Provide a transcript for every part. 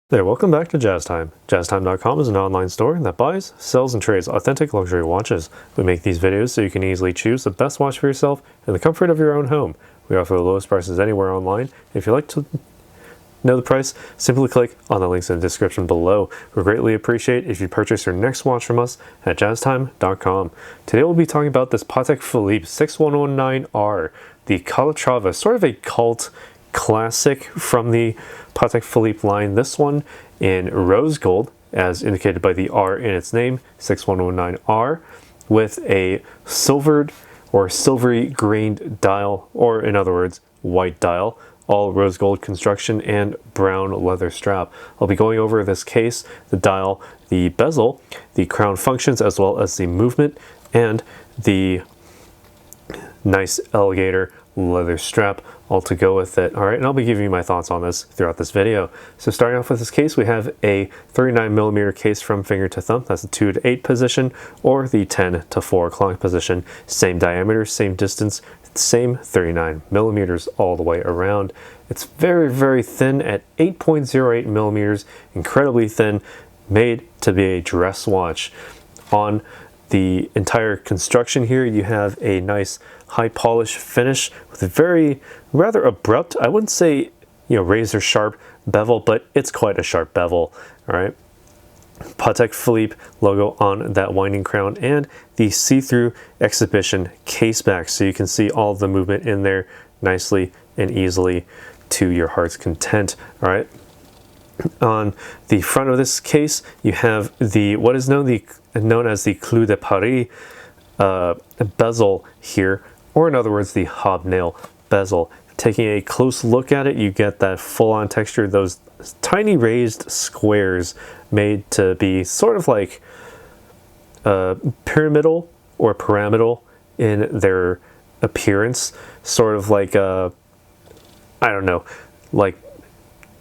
Hey, welcome back to Jazz Time. JazzTime.com is an online store that buys, sells, and trades authentic luxury watches. We make these videos so you can easily choose the best watch for yourself in the comfort of your own home. We offer the lowest prices anywhere online. If you'd like to know the price, simply click on the links in the description below. We greatly appreciate if you purchase your next watch from us at JazzTime.com. Today we'll be talking about this Patek Philippe 6119R, the Calatrava, sort of a cult classic from the Patek Philippe line. This one in rose gold, as indicated by the R in its name, 6119R, with a silvered or silvery grained dial, or in other words, white dial, all rose gold construction, and brown leather strap. I'll be going over this case, the dial, the bezel, the crown functions, as well as the movement, and the nice alligator leather strap all to go with it. All right, and I'll be giving you my thoughts on this throughout this video. So starting off with this case, we have a 39mm case from finger to thumb. That's the 2 to 8 position, or the 10 to 4 o'clock position. Same diameter, same distance, same 39mm all the way around. It's very, very thin at 8.08mm, incredibly thin, made to be a dress watch. On the entire construction here, you have a nice high polish finish with a very rather abrupt, I wouldn't say, razor sharp bevel, but it's quite a sharp bevel. All right, Patek Philippe logo on that winding crown, and the see-through exhibition case back, so you can see all the movement in there nicely and easily to your heart's content. All right, on the front of this case, you have what is known as the Clous de Paris bezel here, or in other words, the hobnail bezel. Taking a close look at it, you get that full-on texture, those tiny raised squares made to be sort of like pyramidal or pyramidal in their appearance, sort of like I don't know, like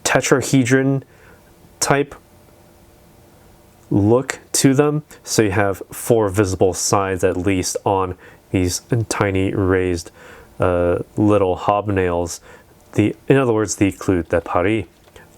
tetrahedron type look to them. So you have 4 visible sides at least on these tiny raised little hobnails. In other words, the Clous de Paris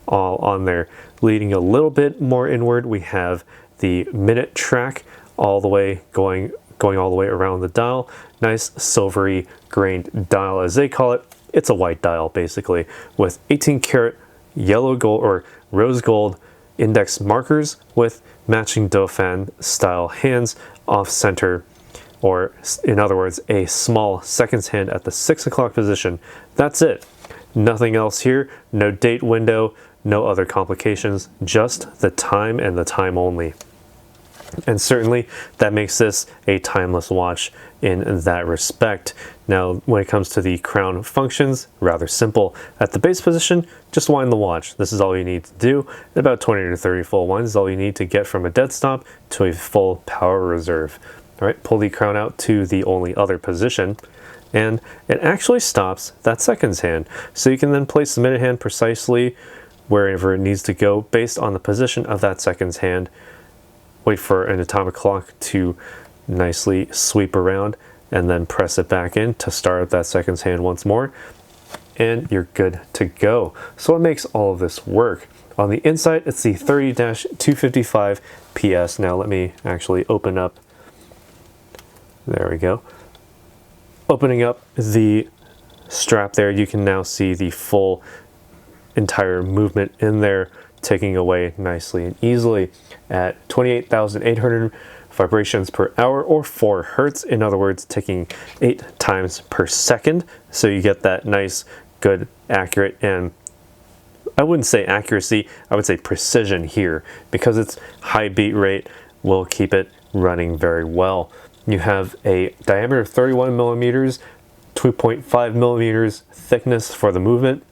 all on there. Leading a little bit more inward, we have the minute track all the way going all the way around the dial. Nice silvery grained dial, as they call it. It's a white dial basically, with 18 karat yellow gold or rose gold index markers with matching Dauphin style hands off center, or in other words, a small seconds hand at the 6 o'clock position. That's it. Nothing else here. No date window, no other complications, just the time and the time only. And certainly that makes this a timeless watch in that respect. Now, when it comes to the crown functions, rather simple. At the base position, just wind the watch. This is all you need to do. About 20 to 30 full winds is all you need to get from a dead stop to a full power reserve. All right, pull the crown out to the only other position, and it actually stops that seconds hand. So you can then place the minute hand precisely wherever it needs to go based on the position of that seconds hand. Wait for an atomic clock to nicely sweep around, and then press it back in to start up that seconds hand once more, and you're good to go. So what makes all of this work? On the inside, it's the 30-255 PS. Now let me actually open up. There we go. Opening up the strap there, you can now see the full entire movement in there, taking away nicely and easily at 28,800 vibrations per hour, or 4 hertz. In other words, ticking 8 times per second. So you get that nice, good, accurate, and I wouldn't say accuracy, I would say precision here, because it's high beat rate will keep it running very well. You have a diameter of 31mm, 2.5mm thickness for the movement,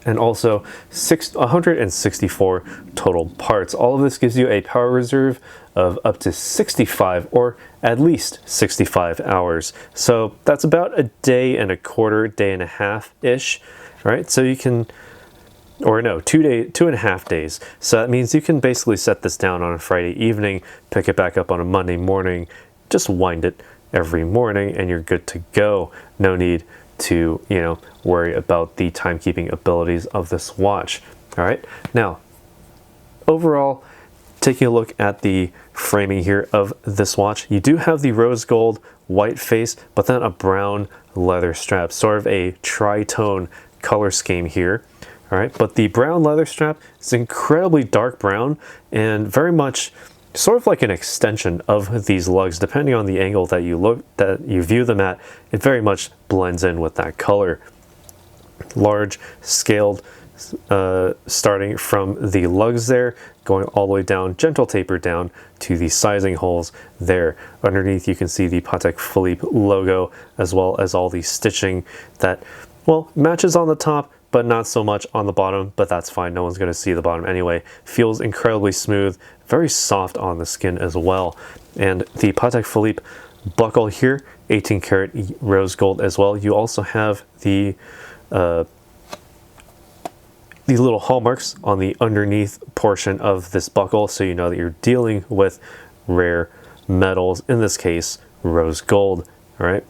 and also 164 total parts. All of this gives you a power reserve of up to 65, or at least 65 hours. So that's about a day and a quarter, day and a half-ish, right? So you can, or no, 2.5 days. So that means you can basically set this down on a Friday evening, pick it back up on a Monday morning, just wind it every morning, and you're good to go. No need to, worry about the timekeeping abilities of this watch. All right, now overall, taking a look at the framing here of this watch, you do have the rose gold white face, but then a brown leather strap, sort of a tritone color scheme here. All right, but the brown leather strap is incredibly dark brown and very much sort of like an extension of these lugs. Depending on the angle that you view them at, it very much blends in with that color. Large scaled, starting from the lugs there, going all the way down, gentle taper down to the sizing holes there. Underneath you can see the Patek Philippe logo, as well as all the stitching that, well, matches on the top, but not so much on the bottom, but that's fine. No one's going to see the bottom anyway. Feels incredibly smooth, very soft on the skin as well. And the Patek Philippe buckle here, 18 karat rose gold as well. You also have the little hallmarks on the underneath portion of this buckle, so you know that you're dealing with rare metals, in this case rose gold. All right,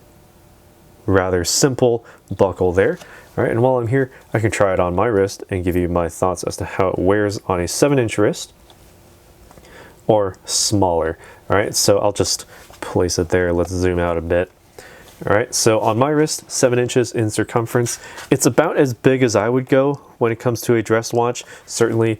rather simple buckle there. All right, and while I'm here, I can try it on my wrist and give you my thoughts as to how it wears on a 7-inch wrist or smaller. All right, so I'll just place it there. Let's zoom out a bit. All right, so on my wrist, 7 inches in circumference. It's about as big as I would go when it comes to a dress watch. Certainly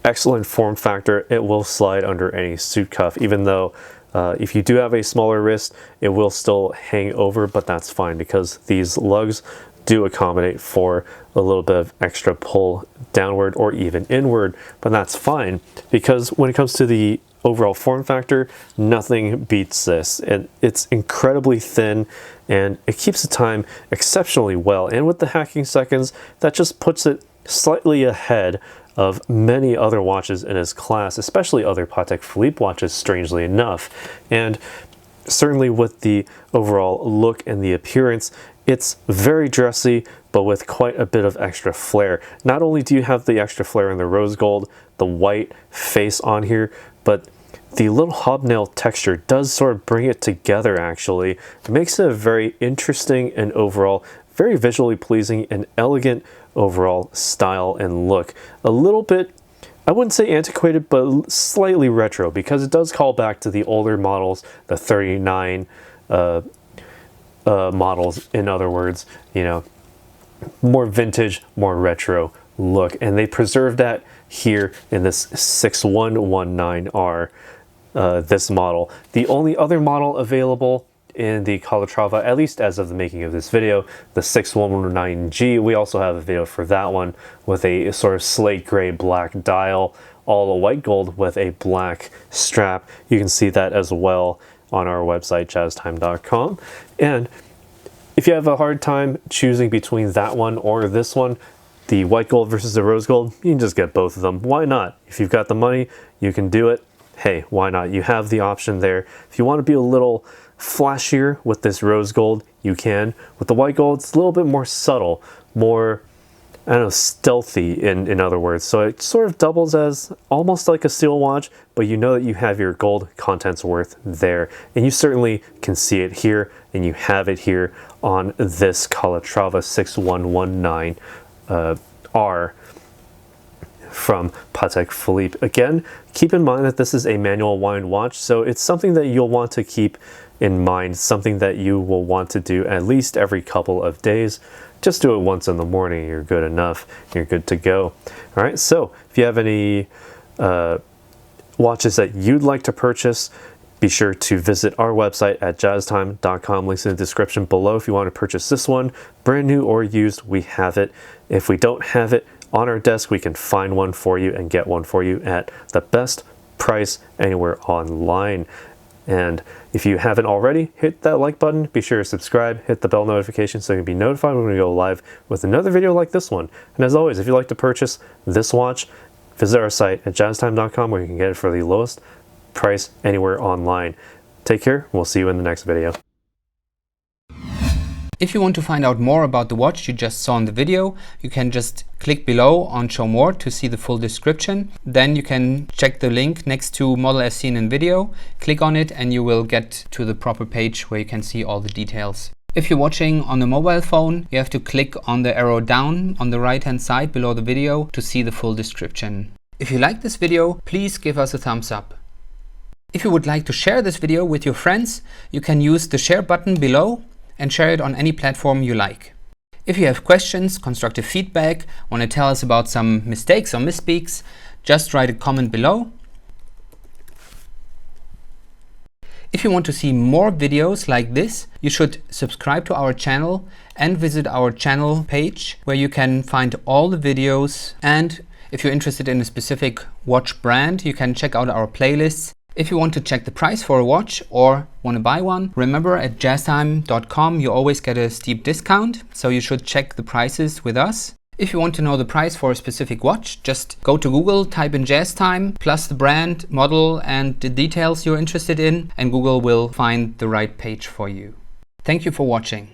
excellent form factor. It will slide under any suit cuff, even though if you do have a smaller wrist, it will still hang over, but that's fine because these lugs do accommodate for a little bit of extra pull downward or even inward, but that's fine because when it comes to the overall form factor, nothing beats this. And it's incredibly thin and it keeps the time exceptionally well. And with the hacking seconds, that just puts it slightly ahead of many other watches in its class, especially other Patek Philippe watches, strangely enough. And certainly with the overall look and the appearance, it's very dressy, but with quite a bit of extra flair. Not only do you have the extra flair in the rose gold, the white face on here, but the little hobnail texture does sort of bring it together actually. It makes it a very interesting and overall very visually pleasing and elegant overall style and look. A little bit, I wouldn't say antiquated, but slightly retro because it does call back to the older models, the 39 models, in other words, you know, more vintage, more retro look. And they preserved that here in this 6119R, this model. The only other model available in the Calatrava, at least as of the making of this video, the 6119G. We also have a video for that one with a sort of slate gray black dial, all a white gold with a black strap. You can see that as well on our website, jazztime.com. And if you have a hard time choosing between that one or this one, the white gold versus the rose gold, you can just get both of them. Why not? If you've got the money, you can do it. Hey, why not? You have the option there. If you want to be a little flashier with this rose gold, you can. With the white gold, it's a little bit more subtle, more, I don't know, stealthy in other words. So it sort of doubles as almost like a steel watch, but you know that you have your gold contents worth there. And you certainly can see it here, and you have it here on this Calatrava 6119R from Patek Philippe. Again, keep in mind that this is a manual wind watch, so it's something that you'll want to keep in mind, something that you will want to do at least every couple of days. Just do it once in the morning, you're good enough, you're good to go. All right, so if you have any watches that you'd like to purchase, be sure to visit our website at jazztime.com. Links in the description below if you want to purchase this one, brand new or used. We have it. If we don't have it on our desk, we can find one for you and get one for you at the best price anywhere online. And if you haven't already, hit that like button, be sure to subscribe, hit the bell notification so you can be notified when we go live with another video like this one. And as always, if you'd like to purchase this watch, visit our site at jazztime.com where you can get it for the lowest price anywhere online. Take care, we'll see you in the next video. If you want to find out more about the watch you just saw in the video, you can just click below on Show More to see the full description. Then you can check the link next to model as seen in video, click on it and you will get to the proper page where you can see all the details. If you're watching on a mobile phone, you have to click on the arrow down on the right hand side below the video to see the full description. If you like this video, please give us a thumbs up. If you would like to share this video with your friends, you can use the share button below and share it on any platform you like. If you have questions, constructive feedback, want to tell us about some mistakes or misspeaks, just write a comment below. If you want to see more videos like this, you should subscribe to our channel and visit our channel page where you can find all the videos. And if you're interested in a specific watch brand, you can check out our playlists. If you want to check the price for a watch or want to buy one, remember at jazztime.com you always get a steep discount, so you should check the prices with us. If you want to know the price for a specific watch, just go to Google, type in JazzTime, plus the brand, model and the details you're interested in, and Google will find the right page for you. Thank you for watching.